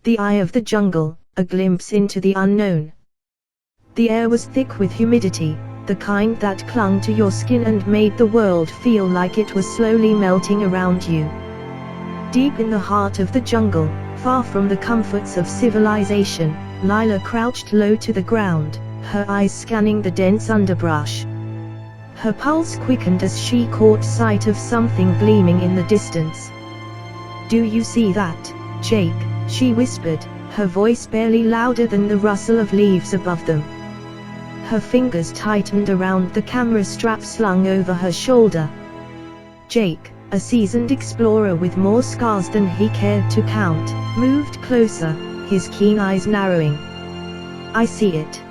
The eye of the jungle, a glimpse into the unknown. The air was thick with humidity, the kind that clung to your skin and made the world feel like it was slowly melting around you. Deep in the heart of the jungle, far from the comforts of civilization, Lila crouched low to the ground, her eyes scanning the dense underbrush. Her pulse quickened as she caught sight of something gleaming in the distance. "Do you see that, Jake?" she whispered, her voice barely louder than the rustle of leaves above them. Her fingers tightened around the camera strap slung over her shoulder. Jake, a seasoned explorer with more scars than he cared to count, moved closer, his keen eyes narrowing. "I see it.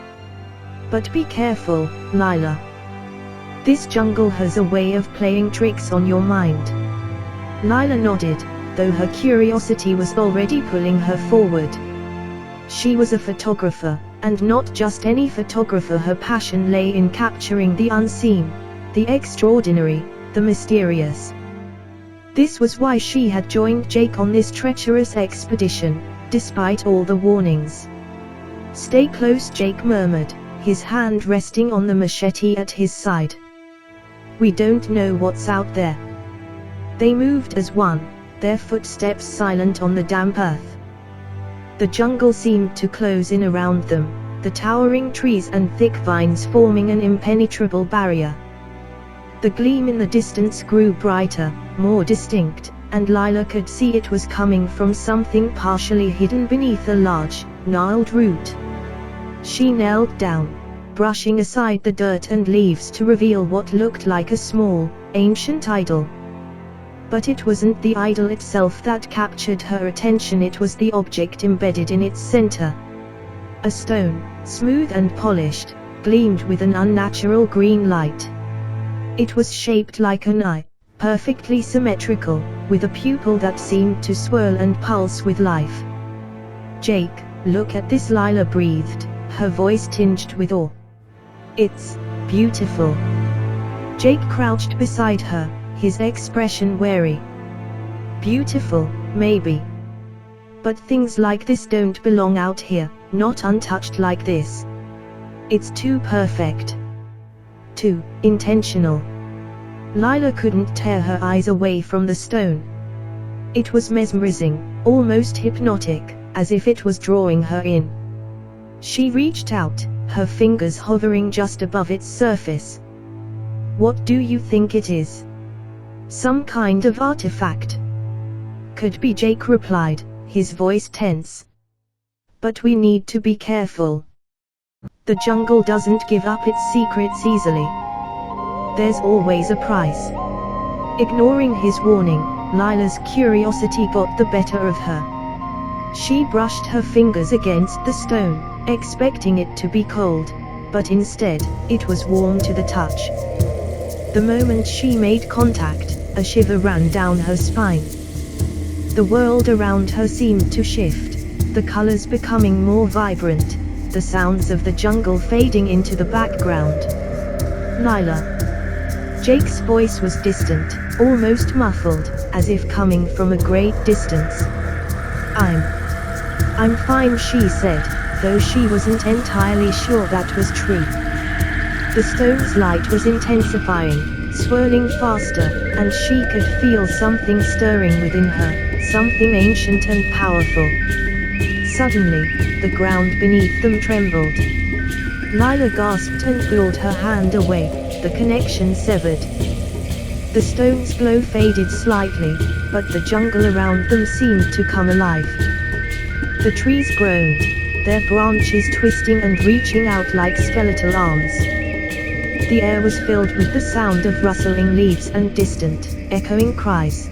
But be careful, Lila. This jungle has a way of playing tricks on your mind." Lila nodded, though her curiosity was already pulling her forward. She was a photographer, and not just any photographer. Her passion lay in capturing the unseen, the extraordinary, the mysterious. This was why she had joined Jake on this treacherous expedition, despite all the warnings. "Stay close," Jake murmured, his hand resting on the machete at his side. "We don't know what's out there." They moved as one, their footsteps silent on the damp earth. The jungle seemed to close in around them, the towering trees and thick vines forming an impenetrable barrier. The gleam in the distance grew brighter, more distinct, and Lila could see it was coming from something partially hidden beneath a large, gnarled root. She knelt down, brushing aside the dirt and leaves to reveal what looked like a small, ancient idol. But it wasn't the idol itself that captured her attention, it was the object embedded in its center. A stone, smooth and polished, gleamed with an unnatural green light. It was shaped like an eye, perfectly symmetrical, with a pupil that seemed to swirl and pulse with life. "Jake, look at this," Lila breathed, her voice tinged with awe. "It's beautiful." Jake crouched beside her, his expression wary. "Beautiful, maybe. But things like this don't belong out here, not untouched like this. It's too perfect. Too intentional." Lila couldn't tear her eyes away from the stone. It was mesmerizing, almost hypnotic, as if it was drawing her in. She reached out, her fingers hovering just above its surface. "What do you think it is?" "Some kind of artifact." "Could be," Jake replied, his voice tense. "But we need to be careful. The jungle doesn't give up its secrets easily. There's always a price." Ignoring his warning, Lila's curiosity got the better of her. She brushed her fingers against the stone, expecting it to be cold, but instead, it was warm to the touch. The moment she made contact, a shiver ran down her spine. The world around her seemed to shift, the colors becoming more vibrant, the sounds of the jungle fading into the background. "Lila." Jake's voice was distant, almost muffled, as if coming from a great distance. I'm fine," she said, though she wasn't entirely sure that was true. The stone's light was intensifying, swirling faster, and she could feel something stirring within her, something ancient and powerful. Suddenly, the ground beneath them trembled. Lila gasped and clawed her hand away, the connection severed. The stone's glow faded slightly, but the jungle around them seemed to come alive. The trees groaned, their branches twisting and reaching out like skeletal arms. The air was filled with the sound of rustling leaves and distant, echoing cries.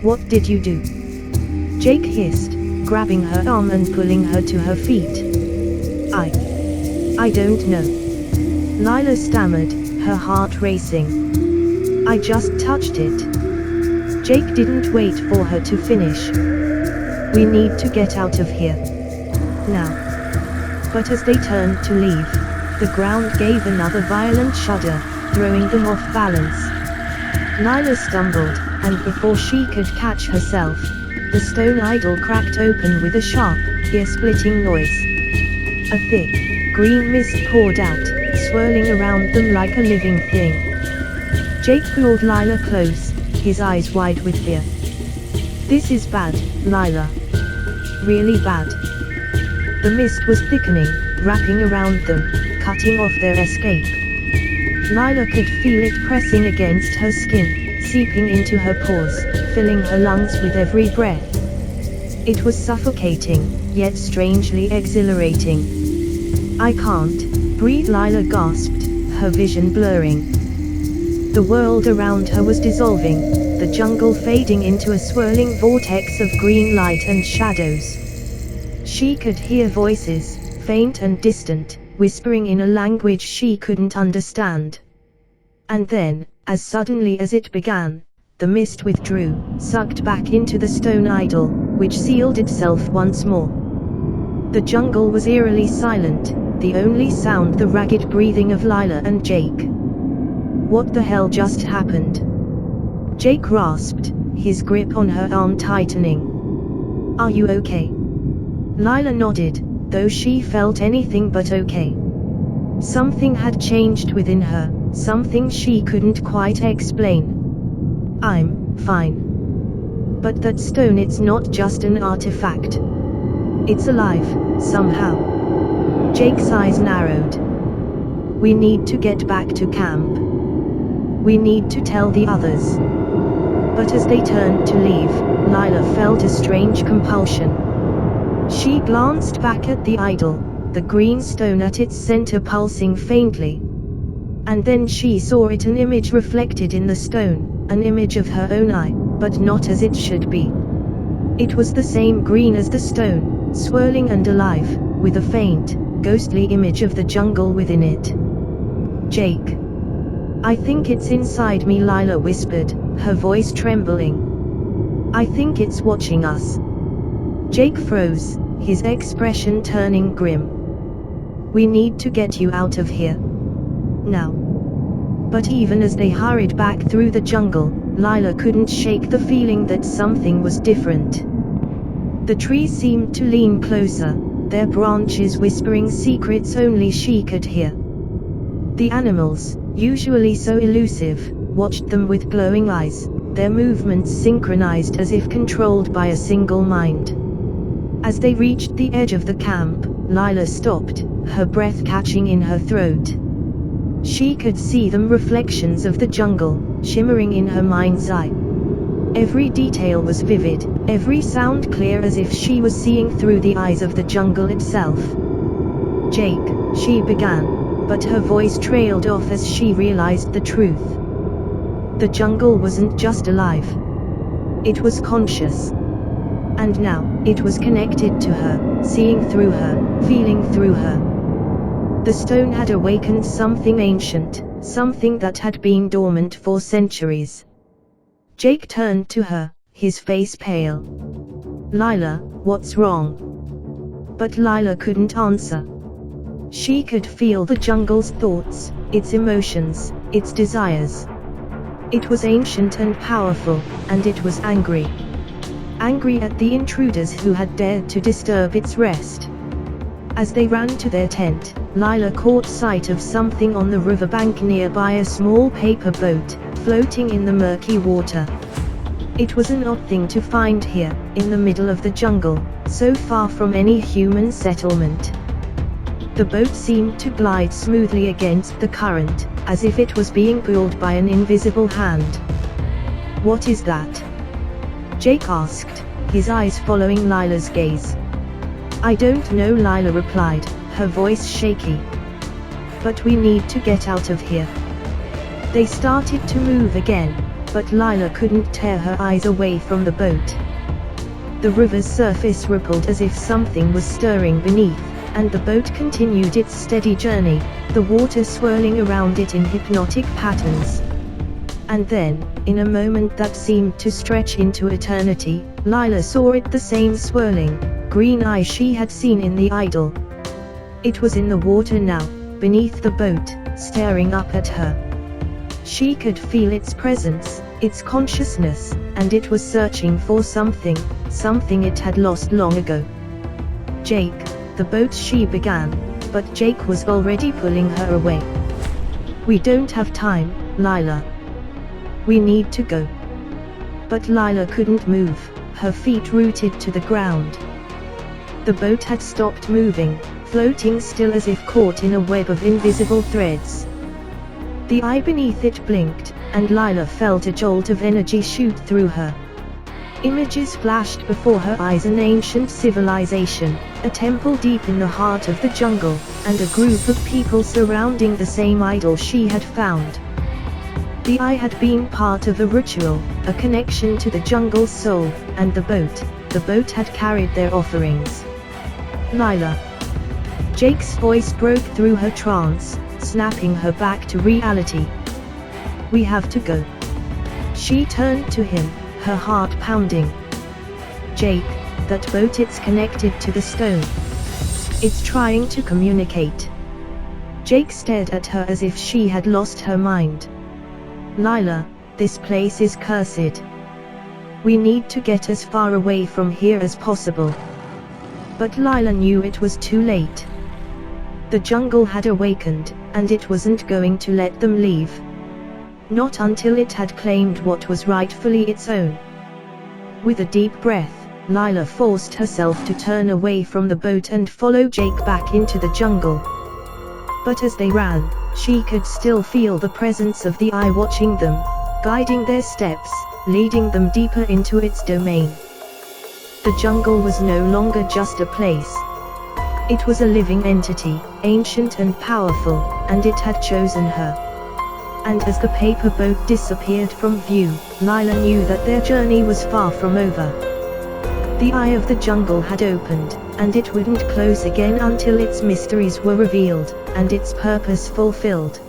"What did you do?" Jake hissed, grabbing her arm and pulling her to her feet. I don't know." Lila stammered, her heart racing. "I just touched it." Jake didn't wait for her to finish. "We need to get out of here. Now." But as they turned to leave, the ground gave another violent shudder, throwing them off balance. Lila stumbled, and before she could catch herself, The stone idol cracked open with a sharp, ear-splitting noise. A thick, green mist poured out, swirling around them like a living thing. Jake pulled Lila close, his eyes wide with fear. "This is bad, Lila. Really bad." The mist was thickening, wrapping around them, cutting off their escape. Lila could feel it pressing against her skin, seeping into her pores, filling her lungs with every breath. It was suffocating, yet strangely exhilarating. "I can't breathe," Lila gasped, her vision blurring. The world around her was dissolving, the jungle fading into a swirling vortex of green light and shadows. She could hear voices, faint and distant, whispering in a language she couldn't understand. And then, as suddenly as it began, the mist withdrew, sucked back into the stone idol, which sealed itself once more. The jungle was eerily silent, the only sound the ragged breathing of Lila and Jake. "What the hell just happened?" Jake rasped, his grip on her arm tightening. "Are you okay?" Lila nodded, though she felt anything but okay. Something had changed within her, something she couldn't quite explain. "I'm fine. But that stone, it's not just an artifact. It's alive, somehow." Jake's eyes narrowed. "We need to get back to camp. We need to tell the others." But as they turned to leave, Lila felt a strange compulsion. She glanced back at the idol, the green stone at its center pulsing faintly. And then she saw it, an image reflected in the stone, an image of her own eye, but not as it should be. It was the same green as the stone, swirling and alive, with a faint, ghostly image of the jungle within it. "Jake. I think it's inside me," Lila whispered, her voice trembling. "I think it's watching us." Jake froze, his expression turning grim. "We need to get you out of here. Now." But even as they hurried back through the jungle, Lila couldn't shake the feeling that something was different. The trees seemed to lean closer, their branches whispering secrets only she could hear. The animals, usually so elusive, watched them with glowing eyes, their movements synchronized as if controlled by a single mind. As they reached the edge of the camp, Lila stopped, her breath catching in her throat. She could see them, reflections of the jungle, shimmering in her mind's eye. Every detail was vivid, every sound clear, as if she was seeing through the eyes of the jungle itself. "Jake," she began, but her voice trailed off as she realized the truth. The jungle wasn't just alive. It was conscious. And now, it was connected to her, seeing through her, feeling through her. The stone had awakened something ancient, something that had been dormant for centuries. Jake turned to her, his face pale. "Lila, what's wrong?" But Lila couldn't answer. She could feel the jungle's thoughts, its emotions, its desires. It was ancient and powerful, and it was angry. Angry at the intruders who had dared to disturb its rest. As they ran to their tent, Lila caught sight of something on the riverbank nearby, a small paper boat, floating in the murky water. It was an odd thing to find here, in the middle of the jungle, so far from any human settlement. The boat seemed to glide smoothly against the current, as if it was being pulled by an invisible hand. "What is that?" Jake asked, his eyes following Lila's gaze. "I don't know," Lila replied, her voice shaky. "But we need to get out of here." They started to move again, but Lila couldn't tear her eyes away from the boat. The river's surface rippled as if something was stirring beneath, and the boat continued its steady journey, the water swirling around it in hypnotic patterns. And then, in a moment that seemed to stretch into eternity, Lila saw it, the same swirling, green eye she had seen in the idol. It was in the water now, beneath the boat, staring up at her. She could feel its presence, its consciousness, and it was searching for something, something it had lost long ago. "Jake," the boat, she began, but Jake was already pulling her away. "We don't have time, Lila. We need to go." But Lila couldn't move, her feet rooted to the ground. The boat had stopped moving, floating still as if caught in a web of invisible threads. The eye beneath it blinked, and Lila felt a jolt of energy shoot through her. Images flashed before her eyes: an ancient civilization, a temple deep in the heart of the jungle, and a group of people surrounding the same idol she had found. The eye had been part of a ritual, a connection to the jungle's soul, and the boat had carried their offerings. "Lila." Jake's voice broke through her trance, snapping her back to reality. "We have to go." She turned to him, her heart pounding. "Jake, that boat, it's connected to the stone. It's trying to communicate." Jake stared at her as if she had lost her mind. "Lila, this place is cursed. We need to get as far away from here as possible." But Lila knew it was too late. The jungle had awakened, and it wasn't going to let them leave. Not until it had claimed what was rightfully its own. With a deep breath, Lila forced herself to turn away from the boat and follow Jake back into the jungle. But as they ran, she could still feel the presence of the eye watching them, guiding their steps, leading them deeper into its domain. The jungle was no longer just a place. It was a living entity, ancient and powerful, and it had chosen her. And as the paper boat disappeared from view, Lila knew that their journey was far from over. The eye of the jungle had opened, and it wouldn't close again until its mysteries were revealed, and its purpose fulfilled.